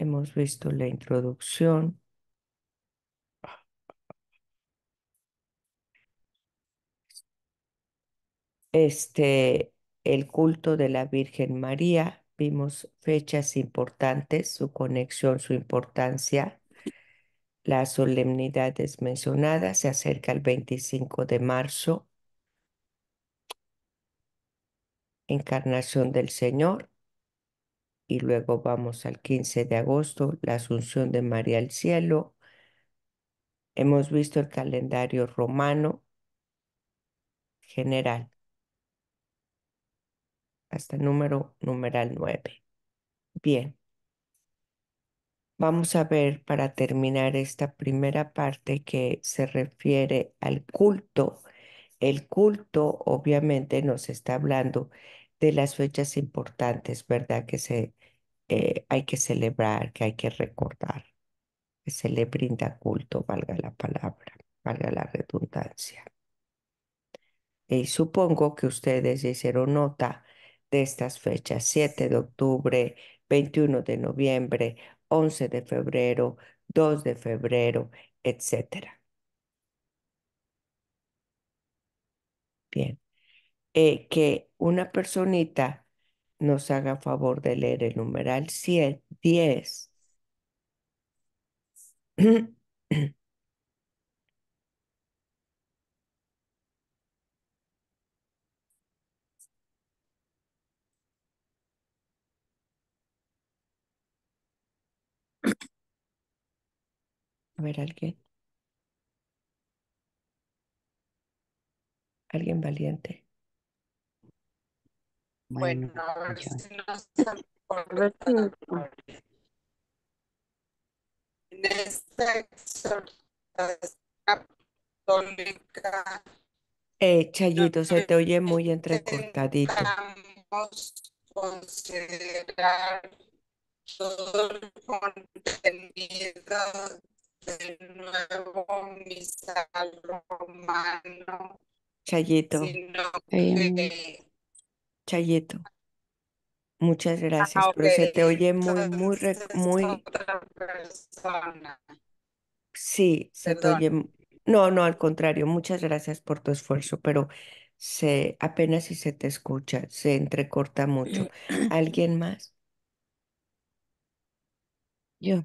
Hemos visto la introducción. Este, el culto de la Virgen María. Vimos fechas importantes, su conexión, su importancia. Las solemnidades mencionadas se acerca el 25 de marzo, encarnación del Señor, y luego vamos al 15 de agosto, la Asunción de María al cielo. Hemos visto el calendario romano general hasta numeral 9. Bien, vamos a ver para terminar esta primera parte que se refiere al culto. El culto obviamente nos está hablando de las fechas importantes, ¿verdad? Hay que celebrar, que hay que recordar, que se le brinda culto, valga la palabra, valga la redundancia. Y supongo que ustedes hicieron nota de estas fechas: 7 de octubre, 21 de noviembre, 11 de febrero, 2 de febrero, etcétera. Bien. Que una personita nos haga favor de leer el numeral 10. A ver, alguien valiente. Bueno, Bueno, a ver yo. si nos A ver si acuerdan. En esta exhortación católica Chayito, se te oye muy entrecortadito. intentamos considerar todo el contenido del nuevo misal romano, Chayito, sino Em, que, Chayito, muchas gracias, ok, pero se te oye entonces muy, otra persona, sí, se te perdón. oye. No, no, al contrario, muchas gracias por tu esfuerzo, pero apenas si se te escucha, se entrecorta mucho. ¿Alguien más? yo.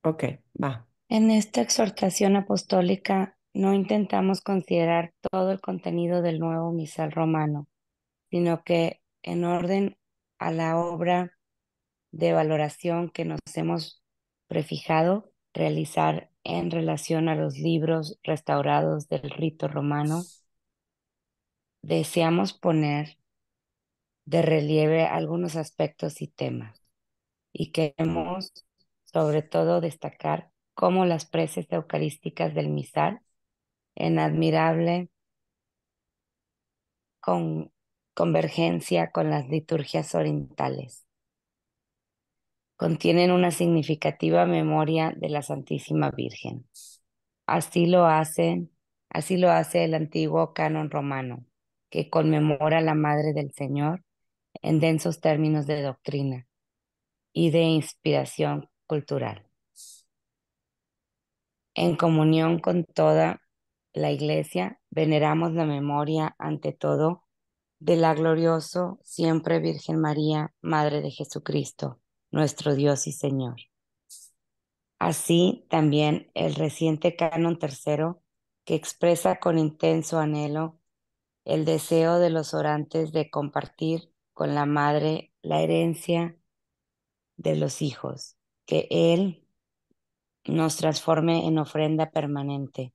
Ok, va. En esta exhortación apostólica no intentamos considerar todo el contenido del nuevo misal romano, sino que en orden a la obra de valoración que nos hemos prefijado realizar en relación a los libros restaurados del rito romano, deseamos poner de relieve algunos aspectos y temas, y queremos sobre todo destacar cómo las preces eucarísticas del misal, en admirable con convergencia con las liturgias orientales, contienen una significativa memoria de la Santísima Virgen. Así lo hacen, así lo hace el antiguo canon romano, que conmemora a la Madre del Señor en densos términos de doctrina y de inspiración cultural. En comunión con toda la Iglesia, veneramos la memoria ante todo de la glorioso siempre Virgen María, Madre de Jesucristo, nuestro Dios y Señor. Así también el reciente Canon Tercero, que expresa con intenso anhelo el deseo de los orantes de compartir con la Madre la herencia de los hijos, que Él nos transforme en ofrenda permanente,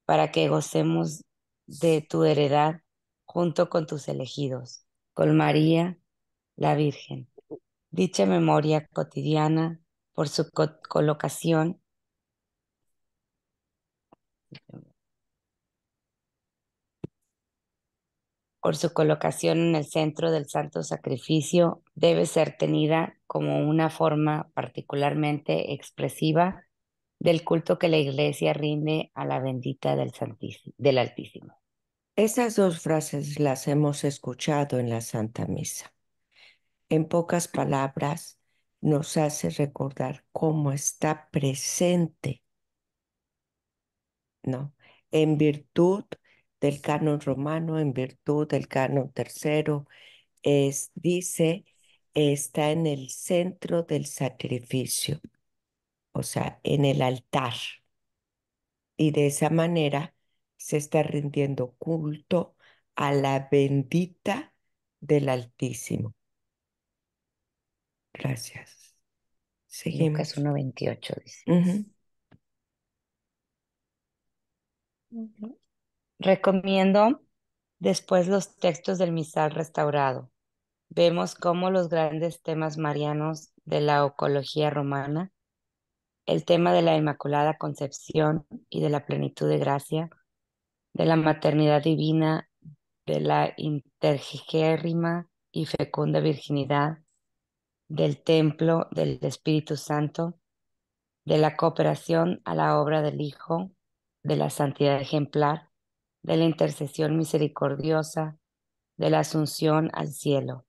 para que gocemos de tu heredad junto con tus elegidos, con María, la Virgen. Dicha memoria cotidiana, por su colocación, en el centro del santo sacrificio, debe ser tenida como una forma particularmente expresiva del culto que la Iglesia rinde a la bendita del Altísimo. Esas dos frases las hemos escuchado en la Santa Misa. En pocas palabras, nos hace recordar cómo está presente, ¿no? En virtud del canon romano, en virtud del canon tercero, dice, está en el centro del sacrificio, o sea, en el altar. Y de esa manera se está rindiendo culto a la bendita del Altísimo. Gracias. Lucas Seguimos. 1:28 dice. Ujú. Ujú. Recomiendo después los textos del misal restaurado. Vemos cómo los grandes temas marianos de la ocología romana, el tema de la Inmaculada Concepción y de la plenitud de gracia, de la maternidad divina, de la intergérrima y fecunda virginidad, del templo del Espíritu Santo, de la cooperación a la obra del Hijo, de la santidad ejemplar, de la intercesión misericordiosa, de la asunción al cielo,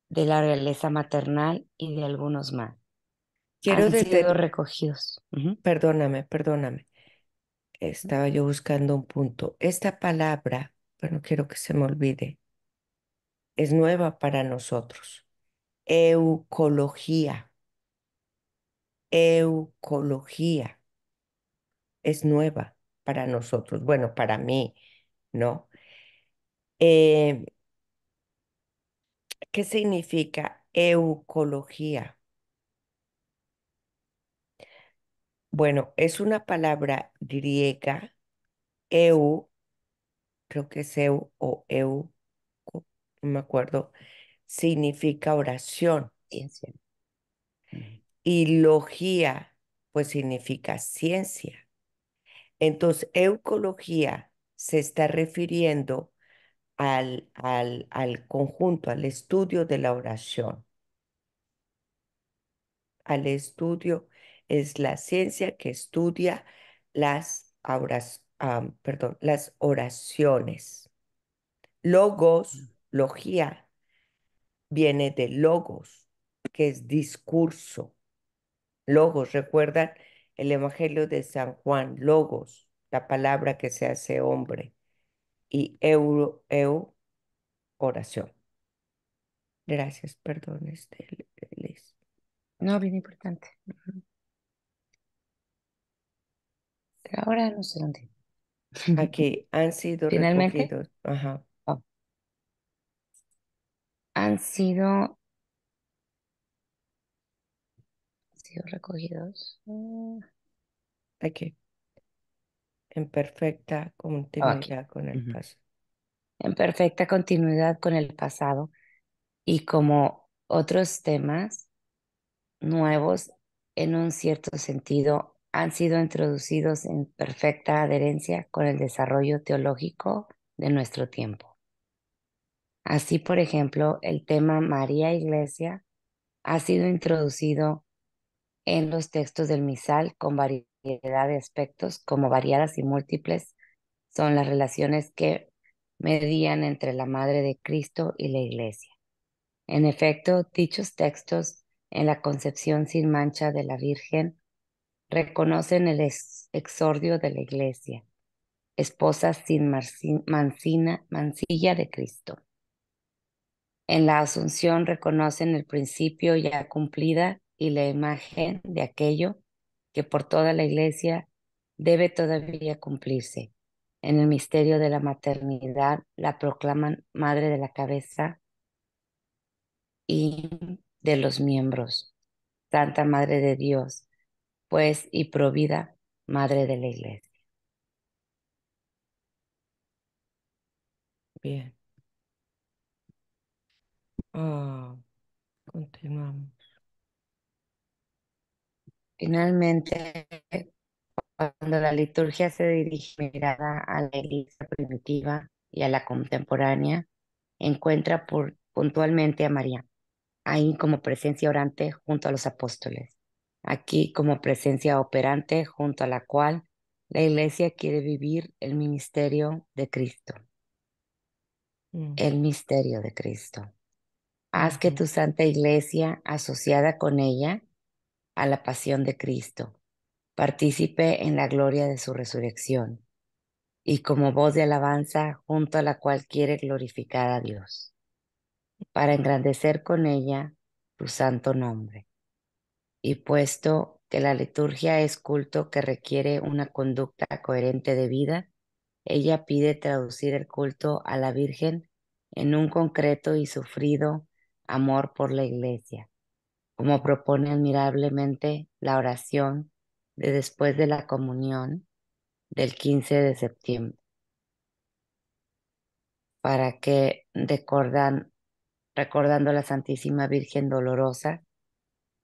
de la realeza maternal y de algunos más. Quiero Han sido detener, recogidos. Ujú. perdóname. Estaba yo buscando un punto. Esta palabra, bueno, quiero que se me olvide, es nueva para nosotros. Eucología, eucología, es nueva para nosotros. Bueno, para mí, ¿no? Eh, ¿Qué significa eucología? Bueno, es una palabra griega, eu, creo que es eu o eu, no me acuerdo, significa oración. Ciencia. Ujú. Y logía, pues significa ciencia. Entonces, eucología se está refiriendo al conjunto, al estudio de la oración. Al estudio es la ciencia que estudia las oraciones. Logos, logía, viene de logos, que es discurso. Logos, ¿recuerdan el Evangelio de San Juan? Logos, la palabra que se hace hombre. Y oración. Gracias, perdón, Liz. No, bien importante. Ujú. Pero ahora no sé dónde. Aquí han sido Finalmente, recogidos. Ajá, oh, han sido recogidos. aquí, en perfecta Aquí. continuidad con el Ujú. paso. En perfecta continuidad con el pasado y como otros temas nuevos, en un cierto sentido, han sido introducidos en perfecta adherencia con el desarrollo teológico de nuestro tiempo. Así, por ejemplo, el tema María Iglesia ha sido introducido en los textos del misal con variedad de aspectos, como variadas y múltiples son las relaciones que medían entre la Madre de Cristo y la Iglesia. En efecto, dichos textos en la concepción sin mancha de la Virgen reconocen el exordio de la Iglesia, esposa sin mancilla de Cristo. En la Asunción reconocen el principio ya cumplida y la imagen de aquello que por toda la Iglesia debe todavía cumplirse. En el misterio de la maternidad la proclaman Madre de la Cabeza y de los miembros, Santa Madre de Dios, pues y provida Madre de la Iglesia. Bien. Ah, continuamos. Finalmente, cuando la liturgia se dirige mirada a la iglesia primitiva y a la contemporánea, encuentra puntualmente a María, ahí como presencia orante junto a los apóstoles, aquí como presencia operante junto a la cual la iglesia quiere vivir el ministerio de Cristo, Mm, el misterio de Cristo. Haz que Ujú, tu Santa Iglesia, asociada con ella a la pasión de Cristo, partícipe en la gloria de su resurrección, y como voz de alabanza junto a la cual quiere glorificar a Dios, para engrandecer con ella tu santo nombre. Y puesto que la liturgia es culto que requiere una conducta coherente de vida, ella pide traducir el culto a la Virgen en un concreto y sufrido amor por la Iglesia, como propone admirablemente la oración de después de la comunión del 15 de septiembre, para que recordando a la Santísima Virgen Dolorosa,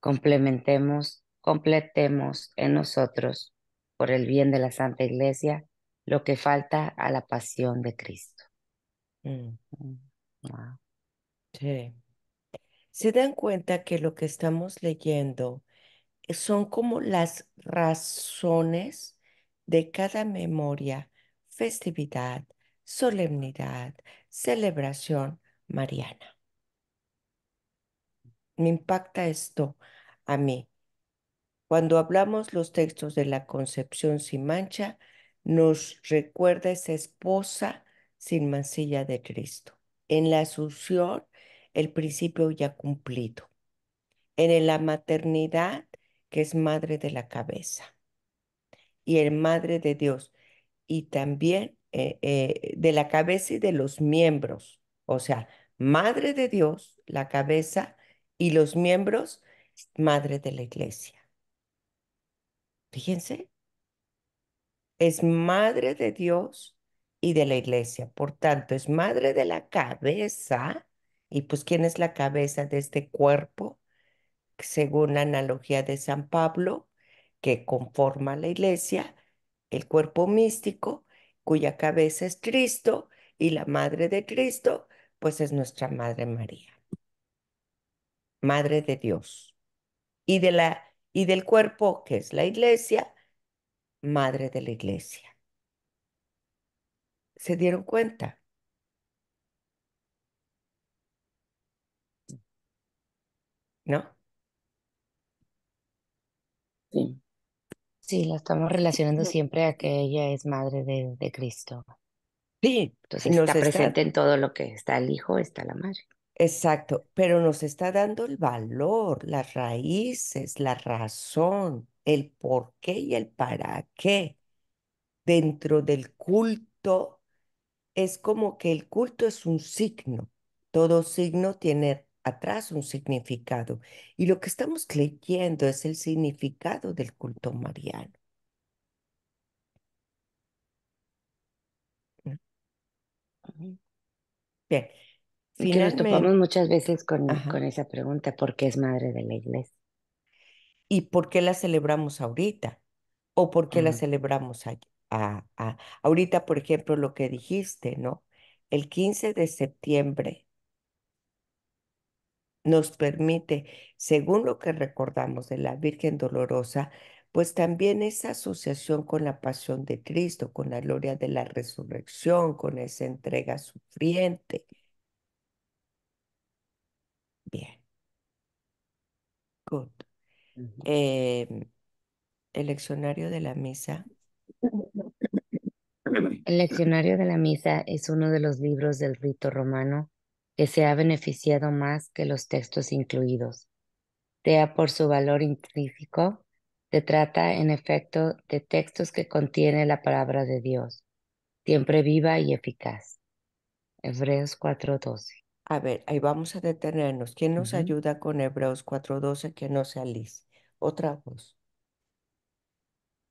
completemos en nosotros, por el bien de la Santa Iglesia, lo que falta a la pasión de Cristo. mm, Mm, wow. sí. Se dan cuenta que lo que estamos leyendo son como las razones de cada memoria, festividad, solemnidad, celebración mariana. Me impacta esto a mí. Cuando hablamos los textos de la Concepción sin mancha, nos recuerda esa esposa sin mancilla de Cristo. En la Asunción, el principio ya cumplido. La maternidad, que es madre de la cabeza y el madre de Dios, y también de la cabeza y de los miembros. O sea, madre de Dios, la cabeza, y los miembros, madre de la iglesia. Fíjense, es madre de Dios y de la iglesia. Por tanto, es madre de la cabeza. Y pues, ¿quién es la cabeza de este cuerpo? Según la analogía de San Pablo, que conforma la iglesia, el cuerpo místico, cuya cabeza es Cristo, y la madre de Cristo, pues es nuestra Madre María, Madre de Dios. Y del cuerpo, que es la iglesia, Madre de la iglesia. ¿Se dieron cuenta? ¿No? Sí. Sí, la estamos relacionando siempre a que ella es madre de Cristo. Sí, Entonces nos está está, presente en todo lo que está el hijo, está la madre. exacto, pero nos está dando el valor, las raíces, la razón, el por qué y el para qué. Dentro del culto, es como que el culto es un signo. Todo signo tiene atrás un significado. Y lo que estamos leyendo es el significado del culto mariano. ¿No? Ujú. Bien, Y que nos topamos finalmente, muchas veces con ajá. esa pregunta, ¿por qué es madre de la iglesia? ¿Y por qué la celebramos ahorita? ¿O por qué la Ah, celebramos ahorita, por ejemplo, lo que dijiste, ¿no? El 15 de septiembre nos permite, según lo que recordamos de la Virgen Dolorosa, pues también esa asociación con la pasión de Cristo, con la gloria de la resurrección, con esa entrega sufriente. Bien, good. ujú. Em, el leccionario de la misa. El leccionario de la misa es uno de los libros del rito romano que se ha beneficiado más que los textos incluidos. Sea por su valor intrínseco, se trata en efecto de textos que contiene la palabra de Dios, siempre viva y eficaz. Hebreos 4:12. A ver, ahí vamos a detenernos. ¿Quién nos Ujú. ayuda con Hebreos 4:12 que no sea Liz? Otra voz.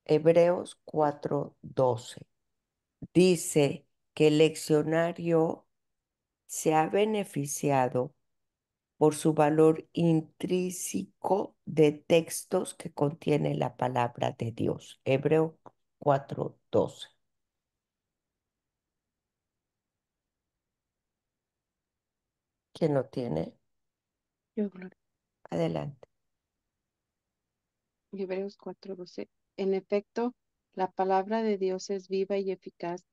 Hebreos 4:12 dice que el leccionario se ha beneficiado por su valor intrínseco de textos que contiene la palabra de Dios. Hebreos 4:12. ¿Quién lo tiene? Yo, Gloria. Adelante. Hebreos 4:12. En efecto, la palabra de Dios es viva y eficaz,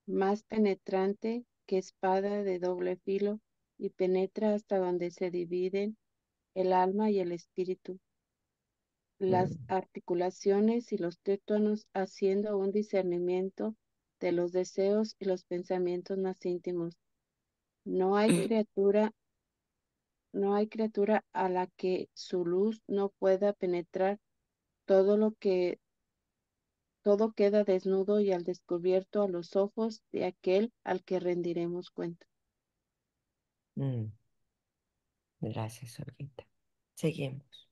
más penetrante que espada de doble filo, y penetra hasta donde se dividen el alma y el espíritu, las mm, articulaciones y los tuétanos, haciendo un discernimiento de los deseos y los pensamientos más íntimos. No hay criatura, no hay criatura a la que su luz no pueda penetrar. Todo lo que todo queda desnudo y al descubierto a los ojos de aquel al que rendiremos cuenta. mm. Gracias, Olguita. Seguimos.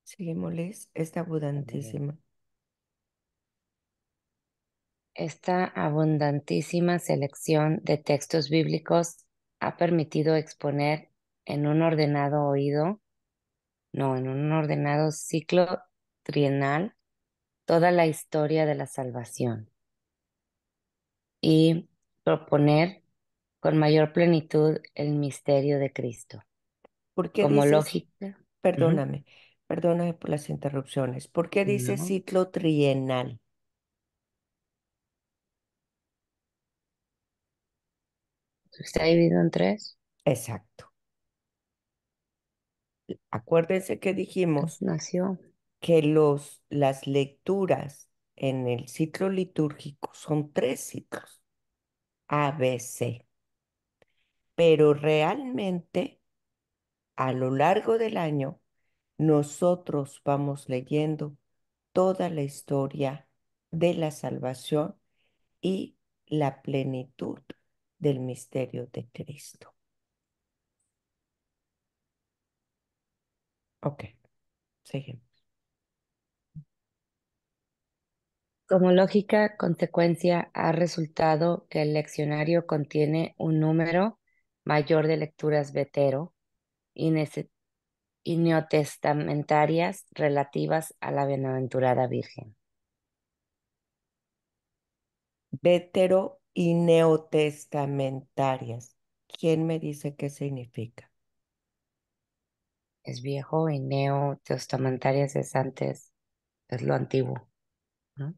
Seguimos, Liz. Está abundantísima. Esta abundantísima selección de textos bíblicos ha permitido exponer en un ordenado oído, no, en un ordenado ciclo trienal, toda la historia de la salvación y proponer con mayor plenitud el misterio de Cristo. ¿Por qué Como dices, lógica, ujú, perdóname, perdóname por las interrupciones, ¿por qué dices no, ciclo trienal? está dividido en tres, Exacto. Acuérdense que dijimos nació. que las lecturas en el ciclo litúrgico son tres ciclos, A, B, C, pero realmente a lo largo del año nosotros vamos leyendo toda la historia de la salvación y la plenitud del misterio de Cristo. Ok, seguimos. Como lógica consecuencia, ha resultado que el leccionario contiene un número mayor de lecturas vetero y, y neotestamentarias relativas a la bienaventurada Virgen. Vetero y neotestamentarias. ¿Quién me dice qué significa? Es viejo y neotestamentarias es antes, es lo antiguo, ¿no?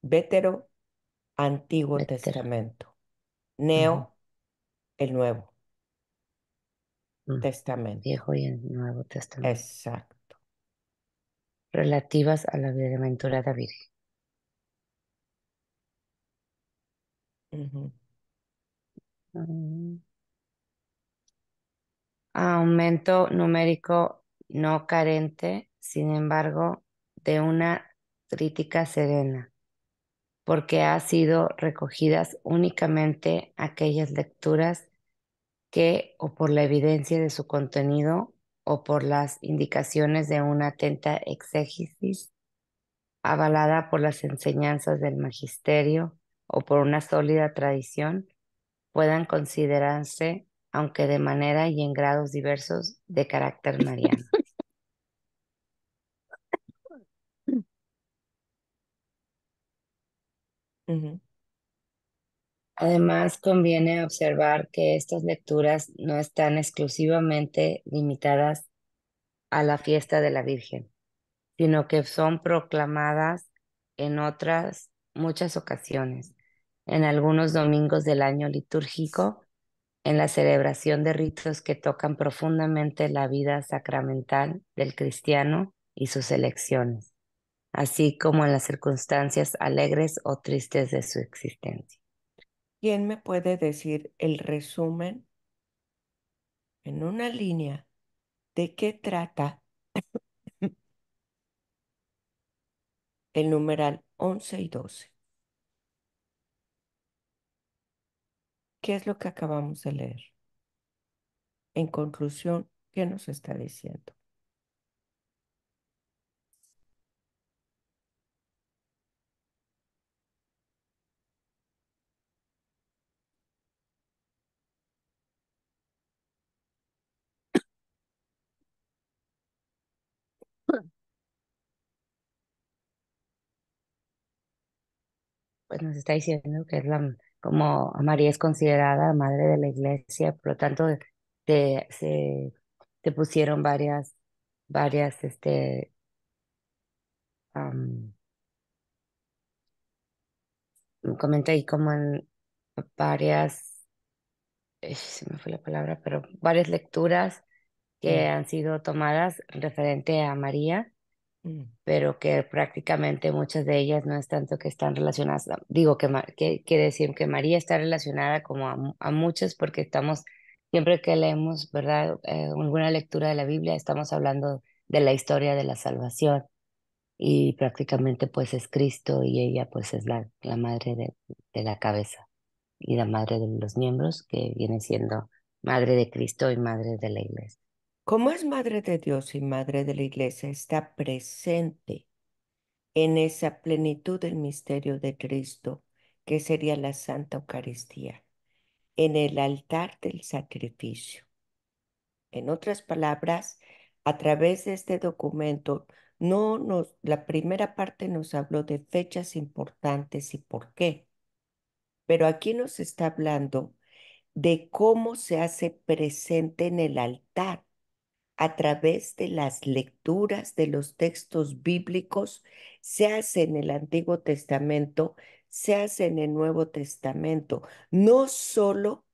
Vetero, Antiguo Vetero. Testamento. Ujú, Neo, el Nuevo mm. Testamento. Viejo y el Nuevo Testamento. Exacto. Relativas a la bienaventurada Virgen. Ujú. Mm. Aumento numérico no carente, sin embargo, de una crítica serena, porque ha sido recogidas únicamente aquellas lecturas que, o por la evidencia de su contenido, o por las indicaciones de una atenta exégesis, avalada por las enseñanzas del magisterio, o por una sólida tradición, puedan considerarse, aunque de manera y en grados diversos, de carácter mariano. Ujú. Además, conviene observar que estas lecturas no están exclusivamente limitadas a la fiesta de la Virgen, sino que son proclamadas en otras muchas ocasiones, en algunos domingos del año litúrgico, en la celebración de ritos que tocan profundamente la vida sacramental del cristiano y sus elecciones, así como en las circunstancias alegres o tristes de su existencia. ¿Quién me puede decir el resumen en una línea de qué trata el numeral 11 y 12? ¿Qué es lo que acabamos de leer? En conclusión, ¿qué nos está diciendo? Pues nos está diciendo que es como María es considerada madre de la iglesia, por lo tanto te, se, te pusieron varias, comenté ahí como en varias, se me fue la palabra, pero varias lecturas que Mm, han sido tomadas referente a María, mm. pero que prácticamente muchas de ellas no es tanto que están relacionadas, digo que quiere decir que María está relacionada como a muchas porque estamos, siempre que leemos, ¿verdad? Alguna lectura de la Biblia, estamos hablando de la historia de la salvación y prácticamente pues es Cristo y ella pues es la madre de la cabeza y la madre de los miembros que viene siendo madre de Cristo y madre de la iglesia. Como es madre de Dios y madre de la iglesia, está presente en esa plenitud del misterio de Cristo, que sería la Santa Eucaristía, en el altar del sacrificio. En otras palabras, a través de este documento, la primera parte nos habló de fechas importantes y por qué, pero aquí nos está hablando de cómo se hace presente en el altar a través de las lecturas de los textos bíblicos, se hace en el Antiguo Testamento, se hace en el Nuevo Testamento, no solo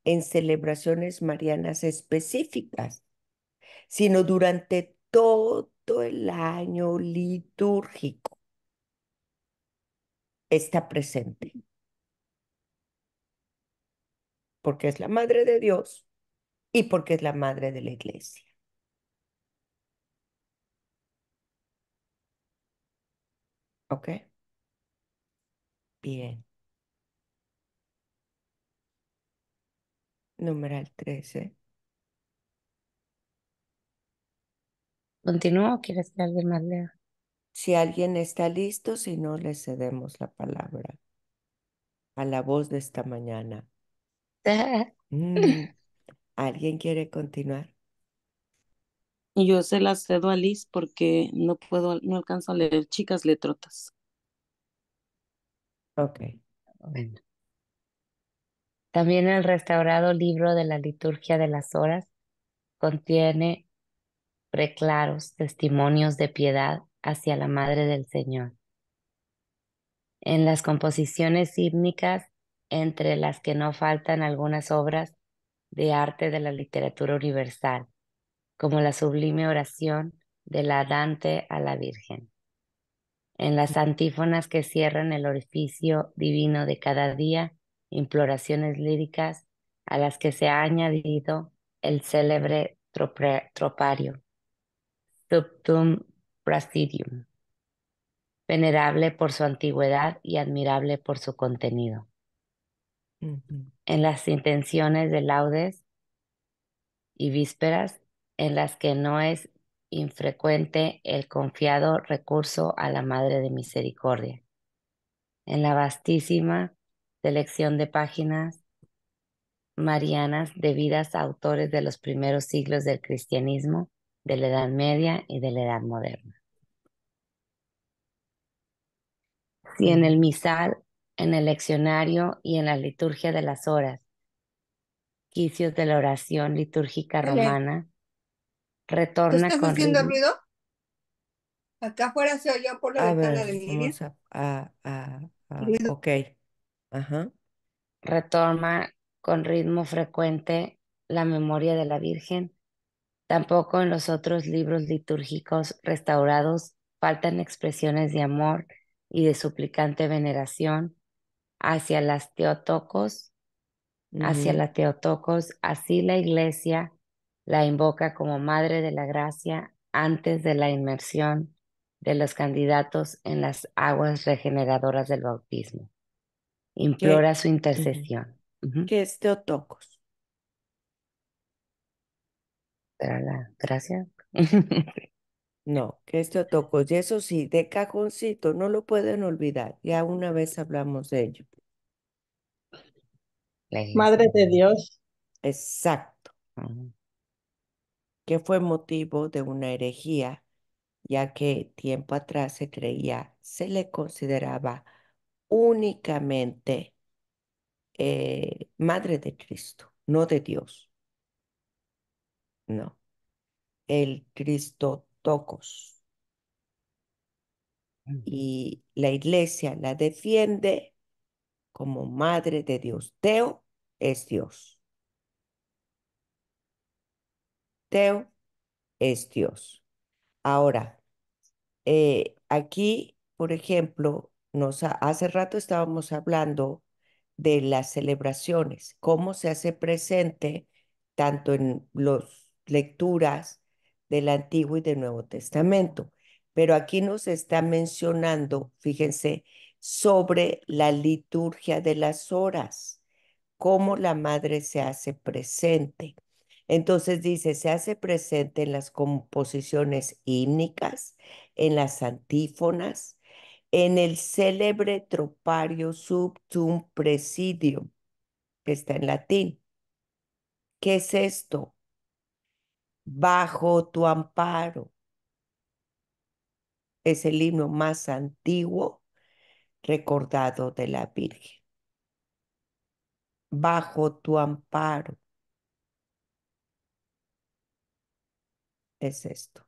en celebraciones marianas específicas, sino durante todo el año litúrgico está presente, porque es la madre de Dios y porque es la madre de la iglesia. ¿Ok? Bien. Numeral 13. ¿Continúo o quieres que alguien más lea? Si alguien está listo, si no, le cedemos la palabra a la voz de esta mañana. Mm, ¿Alguien quiere continuar? Y yo se las cedo a Liz porque no puedo, no alcanzo a leer chicas letrotas. Ok. Bueno. También el restaurado libro de la liturgia de las horas contiene preclaros testimonios de piedad hacia la Madre del Señor. En las composiciones hímnicas, entre las que no faltan algunas obras de arte de la literatura universal, como la sublime oración de la Dante a la Virgen. En las antífonas que cierran el orificio divino de cada día, imploraciones líricas a las que se ha añadido el célebre tropario, Subtum Praesidium, venerable por su antigüedad y admirable por su contenido. Ujú. En las intenciones de laudes y vísperas, en las que no es infrecuente el confiado recurso a la Madre de Misericordia. En la vastísima selección de páginas marianas debidas a autores de los primeros siglos del cristianismo, de la Edad Media y de la Edad Moderna. Si en Ujú. el misal, en el leccionario y en la liturgia de las horas, quicios de la oración litúrgica Belén, romana, ¿tú retorna estás con haciendo ritmo, ruido? Acá afuera se oyó por la A ventana ver, de Miriam. vamos Ruido. ok. Ajá. retorna con ritmo frecuente la memoria de la Virgen. Tampoco en los otros libros litúrgicos restaurados faltan expresiones de amor y de suplicante veneración hacia las Teotocos, hacia Ujú. la Teotocos. Así la Iglesia la invoca como Madre de la Gracia antes de la inmersión de los candidatos en las aguas regeneradoras del bautismo. ¿Qué, Implora su ujú, intercesión. Ujú. ¿qué es Teotocos? Para la gracia. No, ¿qué es Teotocos? Y eso sí, de cajoncito, no lo pueden olvidar. Ya una vez hablamos de ello. La iglesia. Madre de Dios. Exacto. Ujú. Que fue motivo de una herejía, ya que tiempo atrás se le consideraba únicamente Madre de Cristo, no de Dios, no, el Cristo Tocos. y la iglesia la defiende como madre de Dios. Teo es Dios. Teo es Dios. Ahora, aquí, por ejemplo, hace rato estábamos hablando de las celebraciones, cómo se hace presente tanto en las lecturas del Antiguo y del Nuevo Testamento. Pero aquí nos está mencionando, fíjense, sobre la liturgia de las horas, cómo la madre se hace presente. Entonces dice, se hace presente en las composiciones hímnicas, en las antífonas, en el célebre tropario Subtum Presidium, que está en latín. ¿Qué es esto? Bajo tu amparo. Es el himno más antiguo recordado de la Virgen. Bajo tu amparo es esto,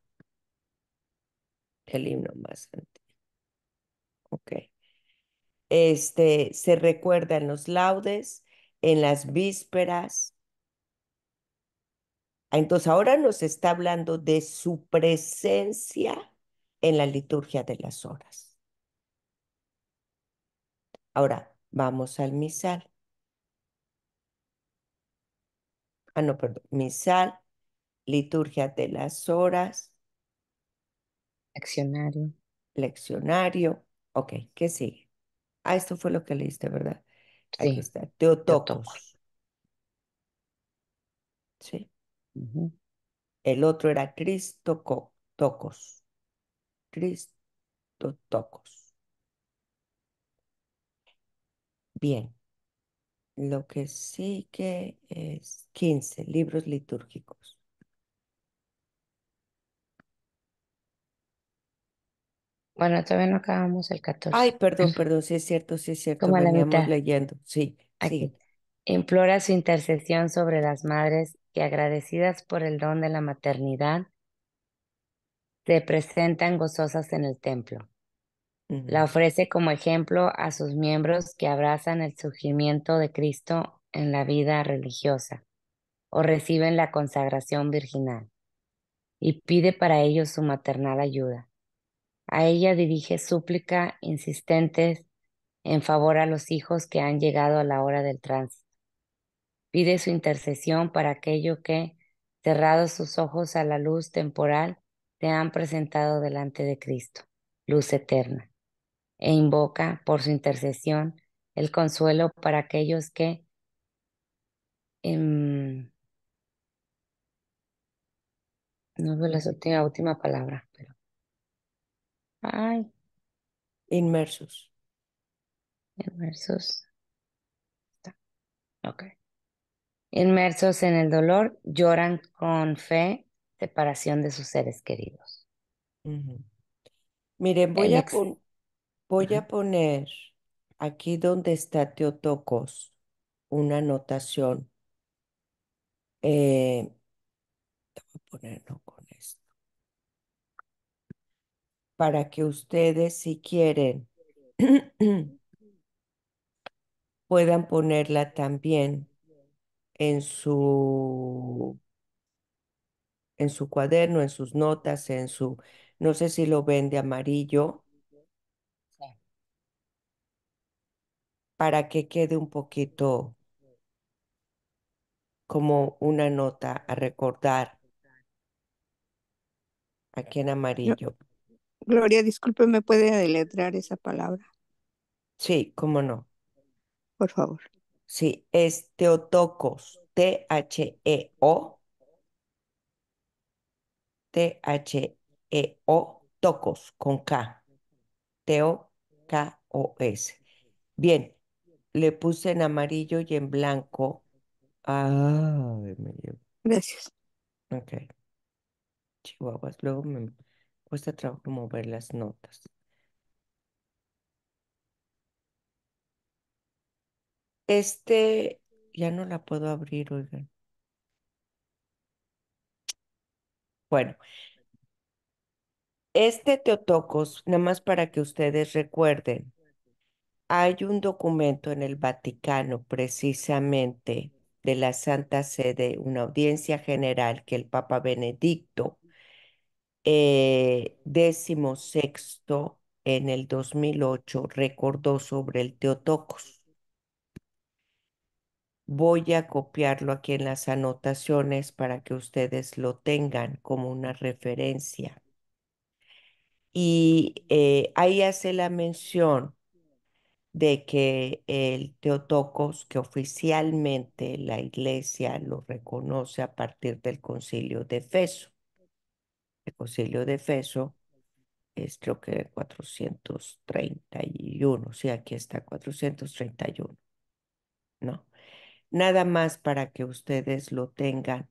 el himno más antiguo. Ok. Se recuerda en los laudes, en las vísperas. Entonces ahora nos está hablando de su presencia en la liturgia de las horas. Ahora vamos al misal. Ah, no, perdón. Misal, liturgia de las horas, Leccionario. leccionario. Ok, ¿qué sigue? Ah, esto fue lo que leíste, ¿verdad? Aquí Sí, está. Teotocos. Teotocos. Sí. Ujú. El otro era Cristotocos. Cristotocos. Bien. Lo que sigue es 15 libros litúrgicos. Bueno, todavía no acabamos el Ay, 14. perdón, perdón, sí es cierto, Como a la veníamos mitad. leyendo. Sí, Aquí. sigue. Implora su intercesión sobre las madres que, agradecidas por el don de la maternidad, se presentan gozosas en el templo. La Ujú. ofrece como ejemplo a sus miembros que abrazan el surgimiento de Cristo en la vida religiosa o reciben la consagración virginal, y pide para ellos su maternal ayuda. A ella dirige súplica insistentes en favor a los hijos que han llegado a la hora del tránsito. Pide su intercesión para aquello que, cerrados sus ojos a la luz temporal, se han presentado delante de Cristo, luz eterna, e invoca por su intercesión el consuelo para aquellos que, no veo la última palabra, pero, ay, Inmersos. en versos, ok. Inmersos en el dolor, lloran con fe separación de sus seres queridos. Ujú. Miren, El ex, voy Ujú. a poner aquí donde está Teotocos una anotación. Voy a ponerlo con esto. Para que ustedes, si quieren, puedan ponerla también en su cuaderno, en sus notas, no sé si lo ven de amarillo, Sí. para que quede un poquito como una nota a recordar aquí en Glo- amarillo. Gloria, disculpe, ¿me puede deletrear esa palabra, Sí, cómo no. por favor? Sí, es Teotocos, Theo, Tocos, con K, Teokos. Bien, le puse en amarillo y en blanco. Ay, me dio. Gracias. Ok, chihuahuas. Luego me cuesta trabajo mover las notas. Este, ya no la puedo abrir, oigan. Bueno, Este Teotocos, nada más para que ustedes recuerden, hay un documento en el Vaticano precisamente de la Santa Sede, una audiencia general que el Papa Benedicto XVI en el 2008 recordó sobre el Teotocos. Voy a copiarlo aquí en las anotaciones para que ustedes lo tengan como una referencia. Y ahí hace la mención de que el Teotocos, que oficialmente la Iglesia lo reconoce a partir del Concilio de Efeso. El Concilio de Efeso es creo que 431, sí, aquí está 431, ¿no? Nada más para que ustedes lo tengan,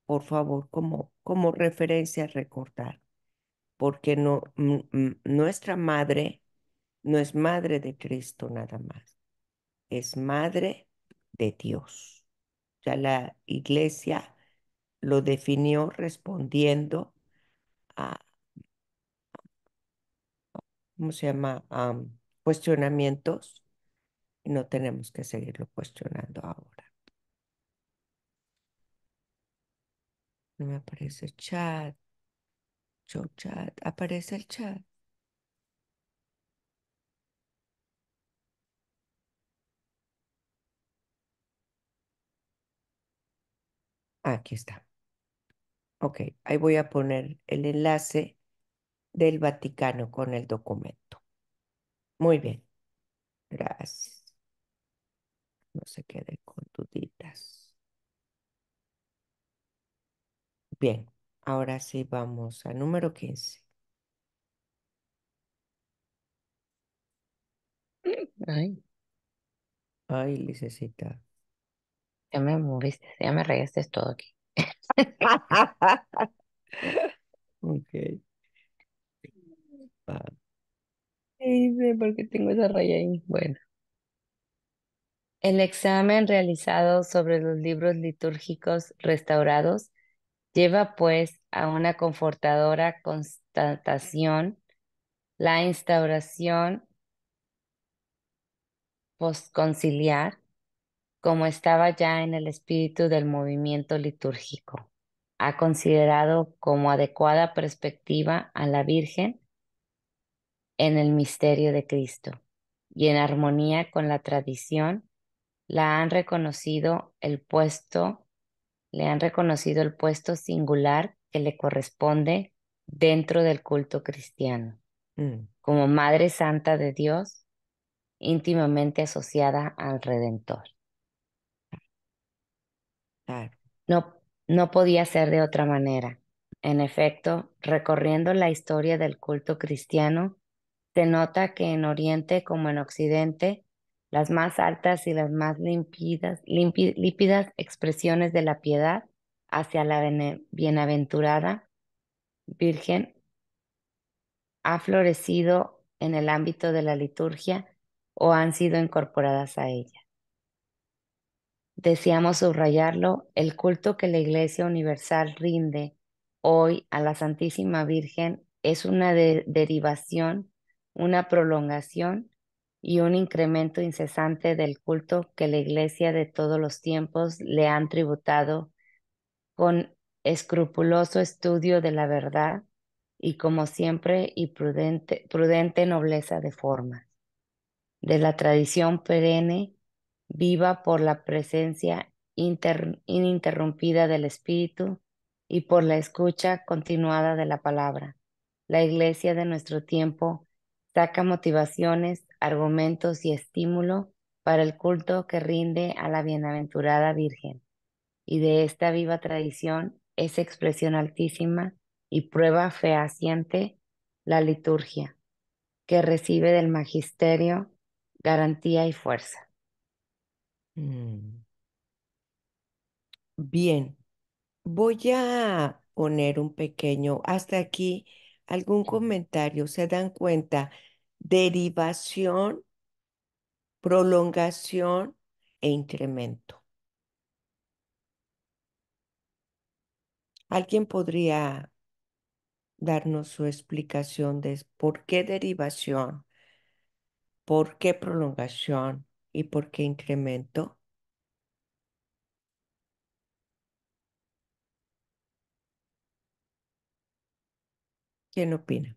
por favor, como referencia a recordar, porque no, nuestra madre no es madre de Cristo nada más, es madre de Dios. Ya la iglesia lo definió respondiendo a, ¿cómo se llama? Cuestionamientos, y no tenemos que seguirlo cuestionando ahora. No me aparece el chat, show chat, aparece el chat. Aquí está. Ok, ahí voy a poner el enlace del Vaticano con el documento. Muy bien, gracias. No se quede con duditas. Bien, ahora sí vamos al número 15. Ay, Ay, Licecita. ya me moviste, ya me regaste todo aquí. Ok. Ay, sé por qué tengo esa raya ahí. Bueno. El examen realizado sobre los libros litúrgicos restaurados lleva pues a una confortadora constatación la instauración postconciliar como estaba ya en el espíritu del movimiento litúrgico. Ha considerado como adecuada perspectiva a la Virgen en el misterio de Cristo y en armonía con la tradición la han reconocido el puesto, le han reconocido el puesto singular que le corresponde dentro del culto cristiano, Mm, como Madre Santa de Dios, íntimamente asociada al Redentor. claro. No, no podía ser de otra manera. En efecto, recorriendo la historia del culto cristiano, se nota que en Oriente como en Occidente, las más altas y las más lípidas expresiones de la piedad hacia la bienaventurada Virgen ha florecido en el ámbito de la liturgia o han sido incorporadas a ella. Deseamos subrayarlo, el culto que la Iglesia Universal rinde hoy a la Santísima Virgen es una derivación, una prolongación y un incremento incesante del culto que la Iglesia de todos los tiempos le han tributado con escrupuloso estudio de la verdad y como siempre y prudente nobleza de forma de la tradición perenne, viva por la presencia ininterrumpida del Espíritu y por la escucha continuada de la palabra. La Iglesia de nuestro tiempo saca motivaciones, argumentos y estímulo para el culto que rinde a la bienaventurada Virgen. Y de esta viva tradición es expresión altísima y prueba fehaciente la liturgia que recibe del magisterio garantía y fuerza. Mm. Bien, voy a poner un pequeño, hasta aquí, algún comentario. ¿Se dan cuenta? Derivación, prolongación e incremento. ¿Alguien podría darnos su explicación de por qué derivación, por qué prolongación y por qué incremento? ¿Quién opina?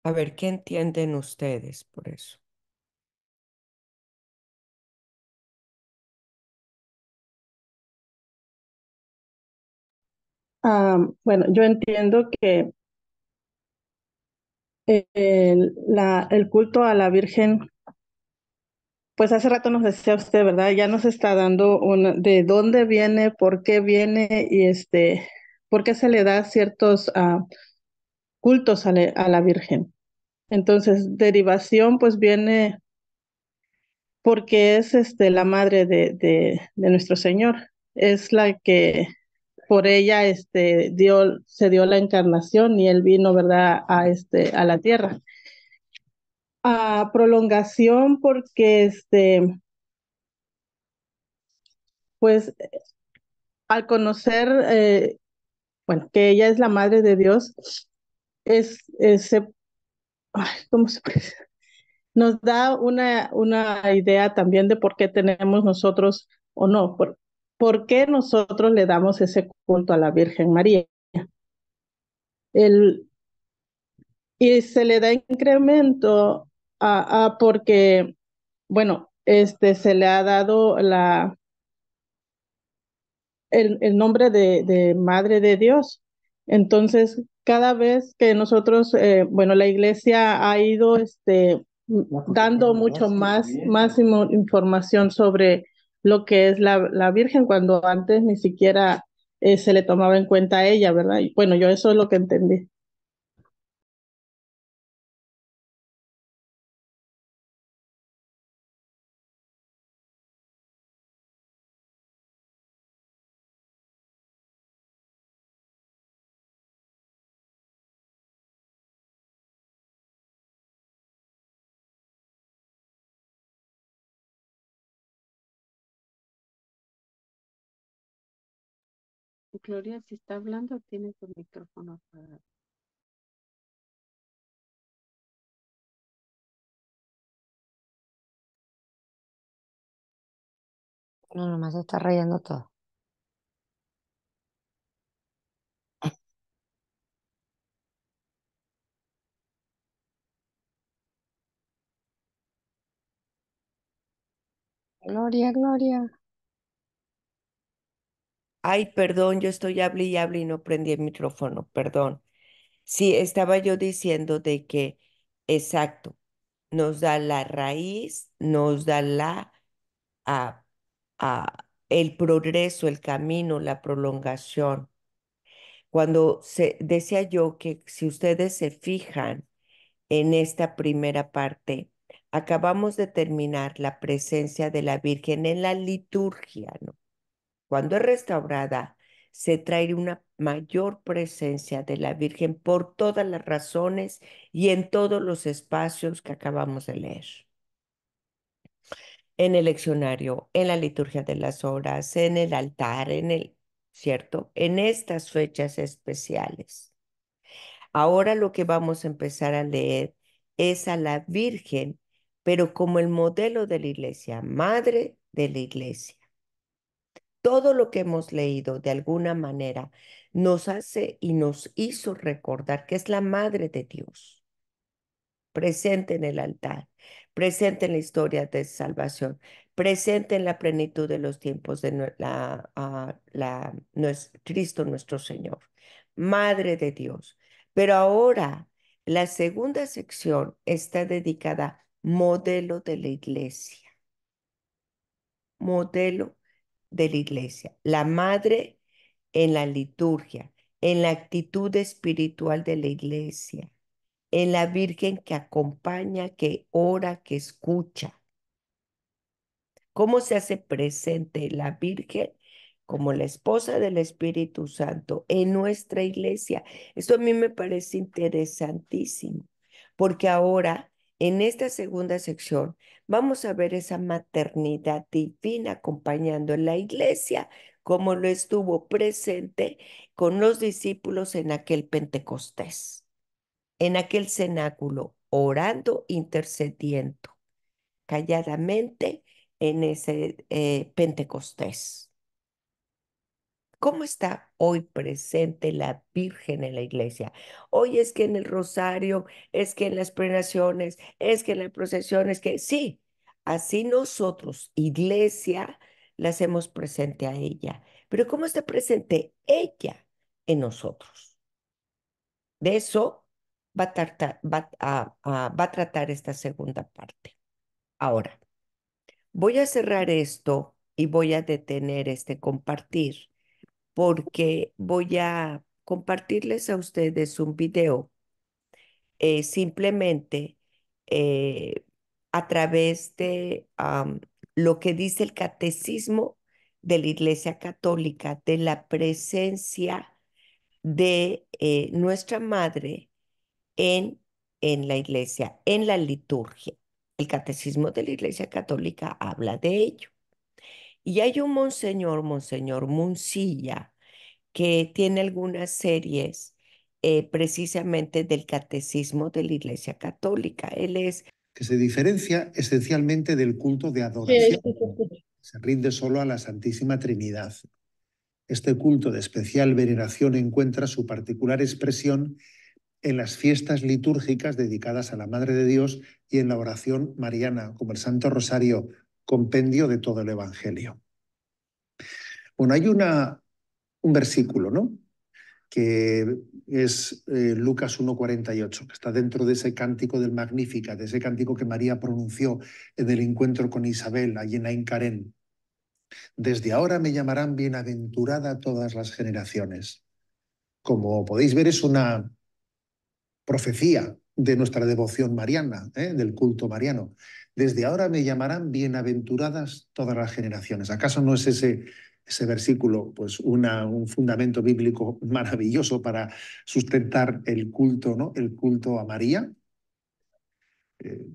A ver, ¿qué entienden ustedes por eso? Bueno, yo entiendo que el culto a la Virgen, pues hace rato nos decía usted, ¿verdad? Ya nos está dando de dónde viene, por qué viene y por qué se le da ciertos cultos a la Virgen. Entonces, derivación, pues viene porque es la madre de nuestro Señor. Es la que por ella se dio la encarnación y él vino, ¿verdad?, a la tierra. A prolongación porque pues al conocer bueno, que ella es la madre de Dios, ¿cómo se puede decir? Nos da una idea también de por qué tenemos nosotros o no, por qué nosotros le damos ese culto a la Virgen María. El, y se le da incremento porque, bueno, se le ha dado el nombre de Madre de Dios. Entonces, cada vez que nosotros, bueno, la iglesia ha ido dando mucho más información sobre lo que es la Virgen, cuando antes ni siquiera se le tomaba en cuenta a ella, ¿verdad? Y bueno, yo eso es lo que entendí. Gloria, si está hablando, tiene su micrófono apagado. No, nomás se está rayando todo. Gloria, Gloria. Ay, perdón, yo estoy hable y no prendí el micrófono, perdón. Sí, estaba yo diciendo de que, exacto, nos da la raíz, nos da a, el progreso, el camino, la prolongación. Cuando decía yo que si ustedes se fijan en esta primera parte, acabamos de terminar la presencia de la Virgen en la liturgia, ¿no? Cuando es restaurada, se trae una mayor presencia de la Virgen por todas las razones y en todos los espacios que acabamos de leer. En el leccionario, en la liturgia de las horas, en el altar, ¿cierto? En estas fechas especiales. Ahora lo que vamos a empezar a leer es a la Virgen, pero como el modelo de la iglesia, madre de la iglesia. Todo lo que hemos leído de alguna manera nos hace y nos hizo recordar que es la madre de Dios, presente en el altar, presente en la historia de salvación, presente en la plenitud de los tiempos de Cristo nuestro Señor, madre de Dios. Pero ahora la segunda sección está dedicada a modelo de la iglesia, modelo de la iglesia, la madre en la liturgia, en la actitud espiritual de la iglesia, en la Virgen que acompaña, que ora, que escucha. ¿Cómo se hace presente la Virgen como la esposa del Espíritu Santo en nuestra iglesia. Esto a mí me parece interesantísimo, porque ahora en esta segunda sección vamos a ver esa maternidad divina acompañando en la iglesia, como lo estuvo presente con los discípulos en aquel Pentecostés, en aquel cenáculo, orando, intercediendo calladamente en ese Pentecostés. ¿Cómo está hoy presente la Virgen en la iglesia? Hoy es que en el rosario, es que en las prenaciones, es que en la procesión, es que sí, así nosotros, iglesia, la hacemos presente a ella. Pero ¿cómo está presente ella en nosotros? De eso va a tratar esta segunda parte. Ahora, voy a cerrar esto y voy a detener este compartir porque voy a compartirles a ustedes un video simplemente eh, a través de lo que dice el catecismo de la Iglesia Católica, de la presencia de nuestra Madre en, en la iglesia, en la liturgia. El catecismo de la Iglesia Católica habla de ello. Y hay un Monseñor Muncilla, que tiene algunas series precisamente del catecismo de la Iglesia Católica. Él es que se diferencia esencialmente del culto de adoración. Se rinde solo a la Santísima Trinidad. Este culto de especial veneración encuentra su particular expresión en las fiestas litúrgicas dedicadas a la Madre de Dios y en la oración mariana, como el Santo Rosario, compendio de todo el Evangelio. Bueno, hay un versículo, ¿no?, que es Lucas 1:48, que está dentro de ese cántico del Magníficat, de ese cántico que María pronunció en el encuentro con Isabel, allí en Ain Carén. Desde ahora me llamarán bienaventurada todas las generaciones. Como podéis ver, es una profecía de nuestra devoción mariana, del culto mariano. Desde ahora me llamarán bienaventuradas todas las generaciones. ¿Acaso no es ese versículo pues un fundamento bíblico maravilloso para sustentar el culto, ¿no?, el culto a María?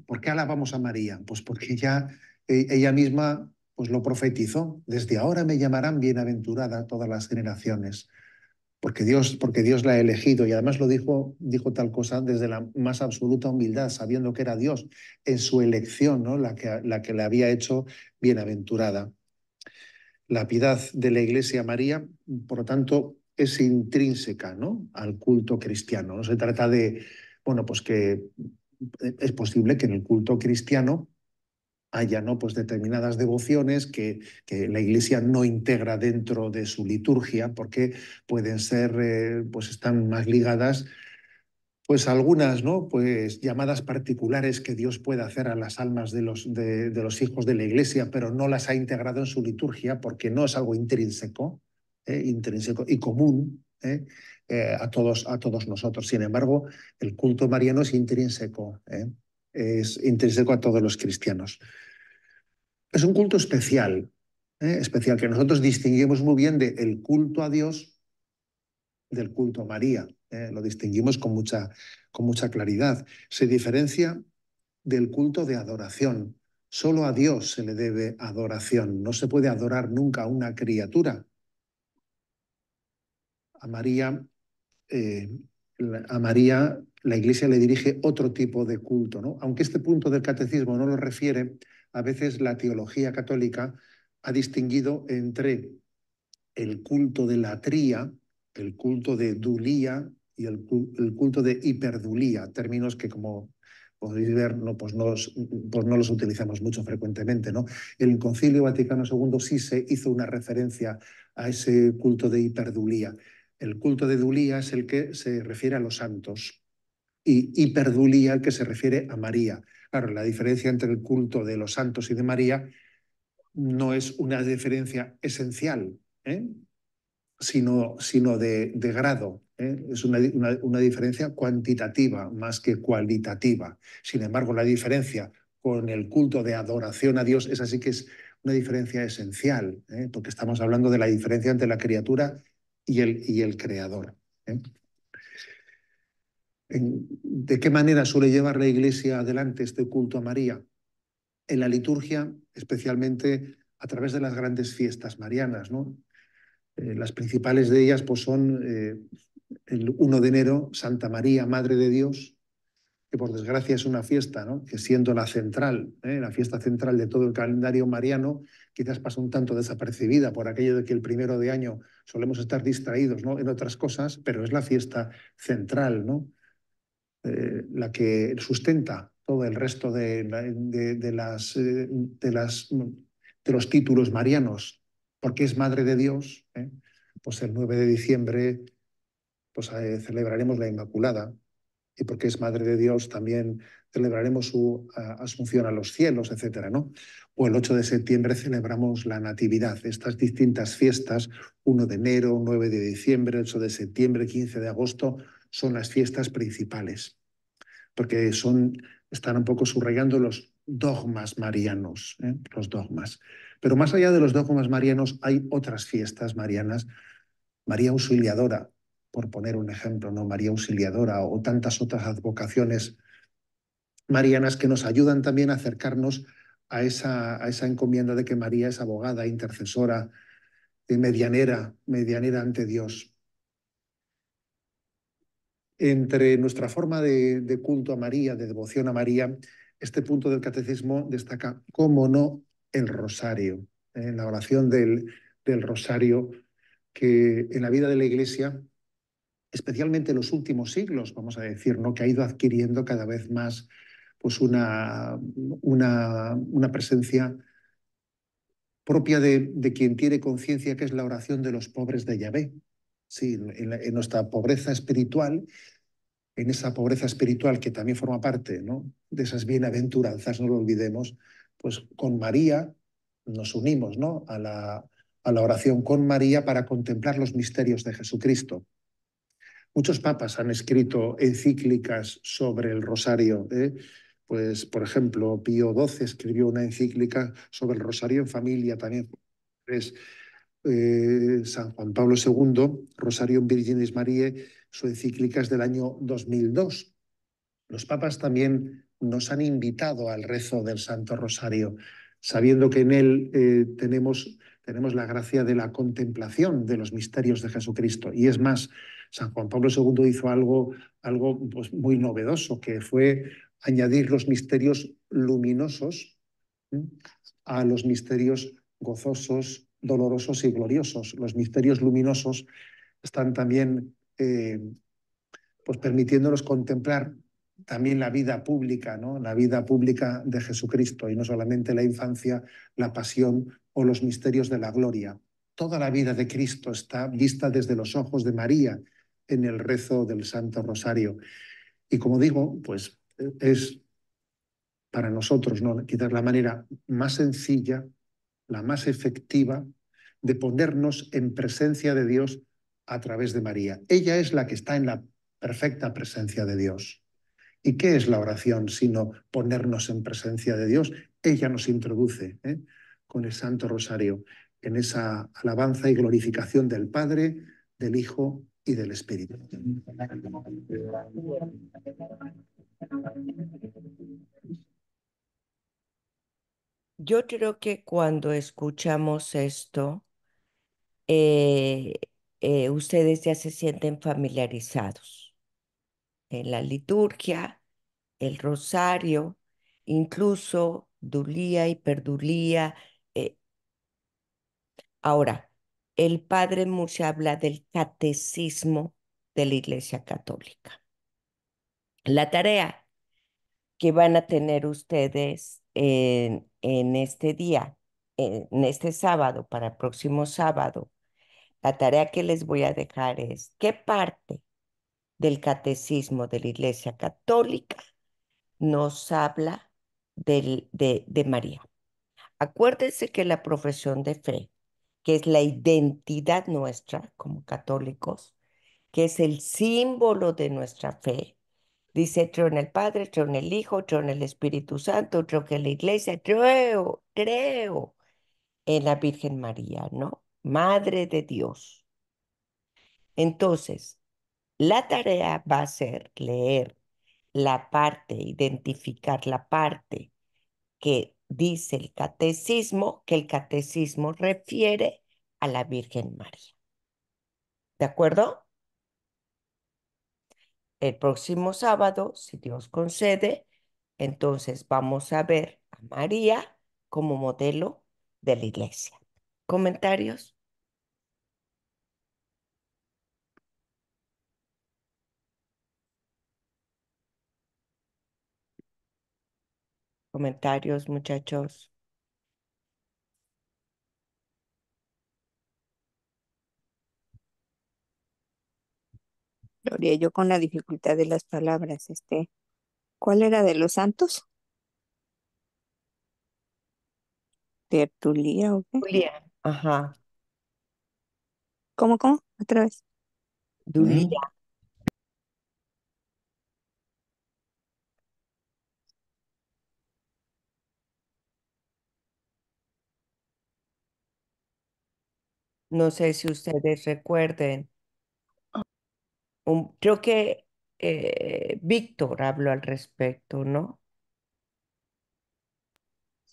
¿Por qué alabamos a María? Pues porque ella misma pues lo profetizó. Desde ahora me llamarán bienaventurada todas las generaciones. Porque Dios la ha elegido, y además dijo tal cosa desde la más absoluta humildad, sabiendo que era Dios en su elección, ¿no?, la que la había hecho bienaventurada. La piedad de la Iglesia María, por lo tanto, es intrínseca, ¿no?, al culto cristiano. No se trata de, bueno, pues que es posible que en el culto cristiano haya, ¿no?, pues determinadas devociones que la Iglesia no integra dentro de su liturgia, porque pueden ser, pues están más ligadas, pues algunas, ¿no?, pues llamadas particulares que Dios puede hacer a las almas de los hijos de la Iglesia, pero no las ha integrado en su liturgia porque no es algo intrínseco y común a todos nosotros. Sin embargo, el culto mariano es intrínseco a todos los cristianos. Es un culto especial, especial, que nosotros distinguimos muy bien del culto a Dios del culto a María. Lo distinguimos con mucha claridad. Se diferencia del culto de adoración. Solo a Dios se le debe adoración. No se puede adorar nunca a una criatura. A María, la Iglesia le dirige otro tipo de culto, ¿no? Aunque este punto del catecismo no lo refiere, a veces la teología católica ha distinguido entre el culto de latría, el culto de dulía y el culto de hiperdulía, términos que, como podéis ver, pues no los utilizamos mucho frecuentemente, ¿no? El Concilio Vaticano II sí se hizo una referencia a ese culto de hiperdulía. El culto de dulía es el que se refiere a los santos y hiperdulía el que se refiere a María. Claro, la diferencia entre el culto de los santos y de María no es una diferencia esencial, sino de grado. Es una diferencia cuantitativa más que cualitativa. Sin embargo, la diferencia con el culto de adoración a Dios, esa sí que es una diferencia esencial, porque estamos hablando de la diferencia entre la criatura y el creador. ¿eh? ¿De qué manera suele llevar la Iglesia adelante este culto a María? En la liturgia, especialmente a través de las grandes fiestas marianas, ¿no? Las principales de ellas pues, son el 1 de enero, Santa María, Madre de Dios, que por desgracia es una fiesta, ¿no? Que siendo la central, la fiesta central de todo el calendario mariano, quizás pasa un tanto desapercibida por aquello de que el 1 de año solemos estar distraídos, ¿no? En otras cosas, pero es la fiesta central, ¿no? La que sustenta todo el resto de los títulos marianos, porque es Madre de Dios, pues el 9 de diciembre pues, celebraremos la Inmaculada, y porque es Madre de Dios también celebraremos su asunción a los cielos, etcétera, ¿no? O el 8 de septiembre celebramos la Natividad. Estas distintas fiestas, 1 de enero, 9 de diciembre, 8 de septiembre, 15 de agosto, son las fiestas principales, porque están un poco subrayando los dogmas marianos, los dogmas. Pero más allá de los dogmas marianos hay otras fiestas marianas. María Auxiliadora, por poner un ejemplo, ¿no? María Auxiliadora o tantas otras advocaciones marianas que nos ayudan también a acercarnos a esa encomienda de que María es abogada, intercesora, medianera ante Dios. Entre nuestra forma de culto a María, de devoción a María, este punto del catecismo destaca, cómo no, el rosario, la oración del rosario, que en la vida de la Iglesia, especialmente en los últimos siglos, vamos a decir, ¿no? Que ha ido adquiriendo cada vez más pues una presencia propia de quien tiene conciencia que es la oración de los pobres de Yahvé. Sí, en nuestra pobreza espiritual, en esa pobreza espiritual que también forma parte, ¿no? De esas bienaventuranzas, no lo olvidemos, pues con María nos unimos, ¿no? A la oración con María para contemplar los misterios de Jesucristo. Muchos papas han escrito encíclicas sobre el rosario. Pues, por ejemplo, Pío XII escribió una encíclica sobre el rosario en familia también. Es, San Juan Pablo II, Rosarium Virginis Mariae, su encíclica es del año 2002. Los papas también nos han invitado al rezo del Santo Rosario, sabiendo que en él tenemos la gracia de la contemplación de los misterios de Jesucristo. Y es más, San Juan Pablo II hizo algo pues, muy novedoso, que fue añadir los misterios luminosos, ¿sí?, a los misterios gozosos, dolorosos y gloriosos. Los misterios luminosos están también pues permitiéndonos contemplar también la vida pública, ¿no? La vida pública de Jesucristo, y no solamente la infancia, la pasión o los misterios de la gloria. Toda la vida de Cristo está vista desde los ojos de María en el rezo del Santo Rosario. Y como digo, pues es para nosotros, ¿no?, quizás la manera más sencilla, la más efectiva de ponernos en presencia de Dios a través de María. Ella es la que está en la perfecta presencia de Dios. ¿Y qué es la oración sino ponernos en presencia de Dios? Ella nos introduce con el Santo Rosario en esa alabanza y glorificación del Padre, del Hijo y del Espíritu. Yo creo que cuando escuchamos esto, ustedes ya se sienten familiarizados en la liturgia, el rosario, incluso dulía y perdulía. eh, Ahora, el padre Murcia habla del catecismo de la Iglesia Católica. La tarea que van a tener ustedes en este día, en este sábado, para el próximo sábado, la tarea que les voy a dejar es qué parte del catecismo de la Iglesia Católica nos habla de María. Acuérdense que la profesión de fe, que es la identidad nuestra como católicos, que es el símbolo de nuestra fe, dice, creo en el Padre, creo en el Hijo, creo en el Espíritu Santo, creo que en la Iglesia, creo en la Virgen María, ¿no? Madre de Dios. Entonces, la tarea va a ser leer la parte, identificar la parte que dice el catecismo, que el catecismo refiere a la Virgen María. ¿De acuerdo? El próximo sábado, si Dios concede, entonces vamos a ver a María como modelo de la iglesia. ¿Comentarios? ¿Comentarios, muchachos? Gloria, yo con la dificultad de las palabras, ¿cuál era de los santos? ¿Tertulía o qué? Julián. Ajá. ¿Cómo? Otra vez. Dulía. No sé si ustedes recuerden. Creo que Víctor habló al respecto, ¿no?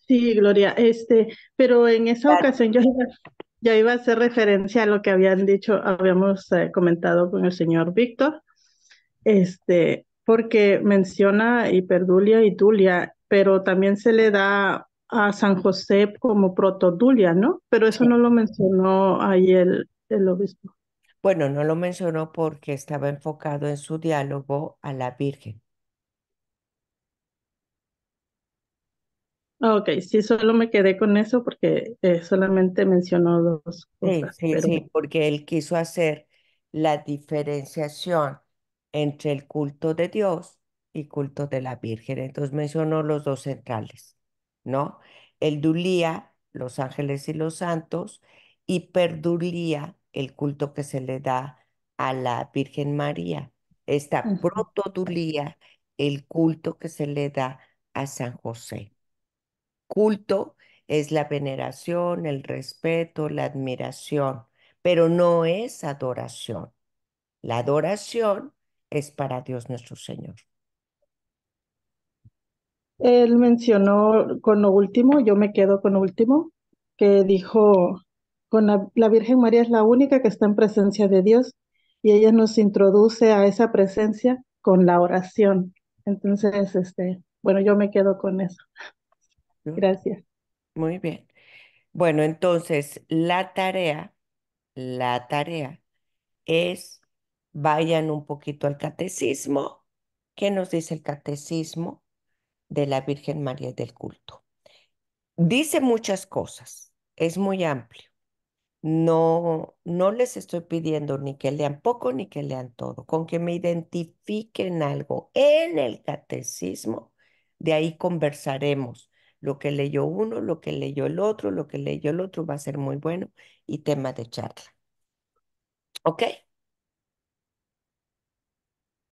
Sí, Gloria, pero en esa Claro. ocasión ya iba a hacer referencia a lo que habían dicho, habíamos comentado con el señor Víctor, porque menciona Hiperdulia y Dulia, pero también se le da a San José como protodulia, ¿no? Pero eso Sí. no lo mencionó ahí el obispo. Bueno, no lo mencionó porque estaba enfocado en su diálogo a la Virgen. Ah, ok, sí, solo me quedé con eso porque solamente mencionó dos Sí, cosas, sí, pero sí, porque él quiso hacer la diferenciación entre el culto de Dios y culto de la Virgen. Entonces mencionó los dos centrales, ¿no? El Dulía, los ángeles y los santos, y Perdulía, el culto que se le da a la Virgen María. Esta ujú. Protodulía, el culto que se le da a San José. Culto es la veneración, el respeto, la admiración, pero no es adoración. La adoración es para Dios nuestro Señor. Él mencionó con lo último, yo me quedo con lo último, que dijo, con la Virgen María es la única que está en presencia de Dios y ella nos introduce a esa presencia con la oración. Entonces, bueno, yo me quedo con eso. ¿No? Gracias. Muy bien. Bueno, entonces la tarea es, vayan un poquito al catecismo. ¿Qué nos dice el catecismo de la Virgen María y del culto? Dice muchas cosas, es muy amplio. No, no les estoy pidiendo ni que lean poco ni que lean todo, con que me identifiquen algo en el catecismo, de ahí conversaremos. Lo que leyó uno, lo que leyó el otro, lo que leyó el otro va a ser muy bueno y tema de charla. ¿Ok?